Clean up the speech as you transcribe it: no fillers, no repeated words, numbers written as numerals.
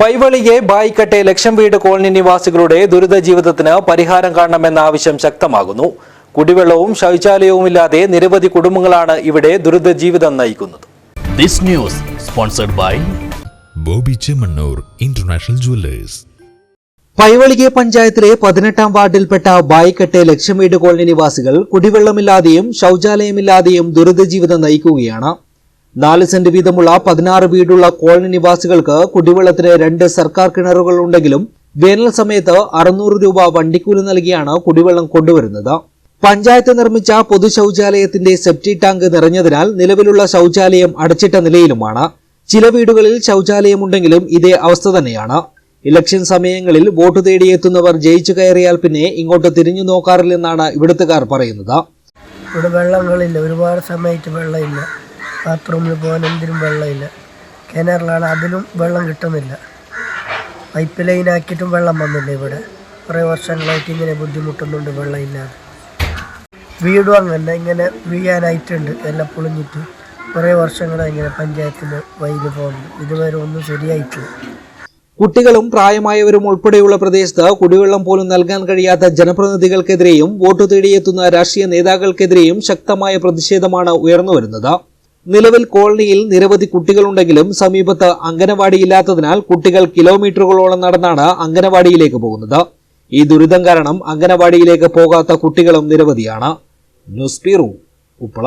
പൈവളിയെ ബായിക്കട്ടെ ലക്ഷം വീട് കോളനി നിവാസികളുടെ ദുരിത ജീവിതത്തിന് പരിഹാരം കാണണമെന്ന ആവശ്യം ശക്തമാകുന്നു. കുടിവെള്ളവും ശൗചാലയവുമില്ലാതെ നിരവധി കുടുംബങ്ങളാണ് ഇവിടെ ദുരിത ജീവിതം നയിക്കുന്നത്. This news sponsored by Boby Chemmanur international jewellers. Paivalike പഞ്ചായത്തിലെ 18-ാം വാർഡിൽപ്പെട്ട ബായിക്കട്ടെ ലക്ഷം വീട് കോളനി നിവാസികൾ കുടിവെള്ളമില്ലാതെയും ശൗചാലയമില്ലാതെയും ദുരിത ജീവിതം നയിക്കുകയാണ്. 4 സെന്റ് വീതമുള്ള 16 വീടുള്ള കോളനി നിവാസികൾക്ക് കുടിവെള്ളത്തിന് 2 സർക്കാർ കിണറുകൾ ഉണ്ടെങ്കിലും വേനൽ സമയത്ത് 600 രൂപ വണ്ടിക്കൂലി നൽകിയാണ് കുടിവെള്ളം കൊണ്ടുവരുന്നത്. പഞ്ചായത്ത് നിർമ്മിച്ച പൊതു ശൗചാലയത്തിന്റെ സെപ്റ്റി ടാങ്ക് നിറഞ്ഞതിനാൽ നിലവിലുള്ള ശൗചാലയം അടച്ചിട്ട നിലയിലുമാണ്. ചില വീടുകളിൽ ശൗചാലയമുണ്ടെങ്കിലും ഇതേ അവസ്ഥ തന്നെയാണ്. ഇലക്ഷൻ സമയങ്ങളിൽ വോട്ട് തേടിയെത്തുന്നവർ ജയിച്ചു കയറിയാൽ പിന്നെ ഇങ്ങോട്ട് തിരിഞ്ഞു നോക്കാറില്ലെന്നാണ് ഇവിടുത്തുകാർ പറയുന്നത്. ഇവിടെ വെള്ളങ്ങളില്ല, ഒരുപാട് സമയത്ത് വെള്ളമില്ല. ബാത്റൂമിൽ പോകാൻ എന്തിനും വെള്ളമില്ല. കിണറിലാണ്, അതിലും വെള്ളം കിട്ടുന്നില്ല. പൈപ്പ് ലൈനാക്കിയിട്ടും വെള്ളം വന്നില്ല. ഇവിടെ കുറേ വർഷങ്ങളായിട്ട് ഇങ്ങനെ ബുദ്ധിമുട്ടുന്നുണ്ട് വെള്ളമില്ലാതെ. വീടും അങ്ങനെ ഇങ്ങനെ വീഴാനായിട്ടുണ്ട്, എല്ലാം പൊളിഞ്ഞിട്ട് കുറേ വർഷങ്ങളായി ഇങ്ങനെ പഞ്ചായത്തിന് വൈകി പോകുന്നു. ഇതുവരെ ഒന്നും ശരിയായിട്ടില്ല. കുട്ടികളും പ്രായമായവരും ഉൾപ്പെടെയുള്ള പ്രദേശത്ത് കുടിവെള്ളം പോലും നൽകാൻ കഴിയാത്ത ജനപ്രതിനിധികൾക്കെതിരെയും വോട്ട് തേടിയെത്തുന്ന രാഷ്ട്രീയ നേതാക്കൾക്കെതിരെയും ശക്തമായ പ്രതിഷേധമാണ് ഉയർന്നുവരുന്നത്. നിലവിൽ കോളനിയിൽ നിരവധി കുട്ടികളുണ്ടെങ്കിലും സമീപത്ത് അംഗനവാടിയില്ലാത്തതിനാൽ കുട്ടികൾ കിലോമീറ്ററുകളോളം നടന്നാണ് അംഗനവാടിയിലേക്ക് പോകുന്നത്. ഈ ദുരിതം കാരണം അംഗനവാടിയിലേക്ക് പോകാത്ത കുട്ടികളും നിരവധിയാണ്. News bureau, Uppala.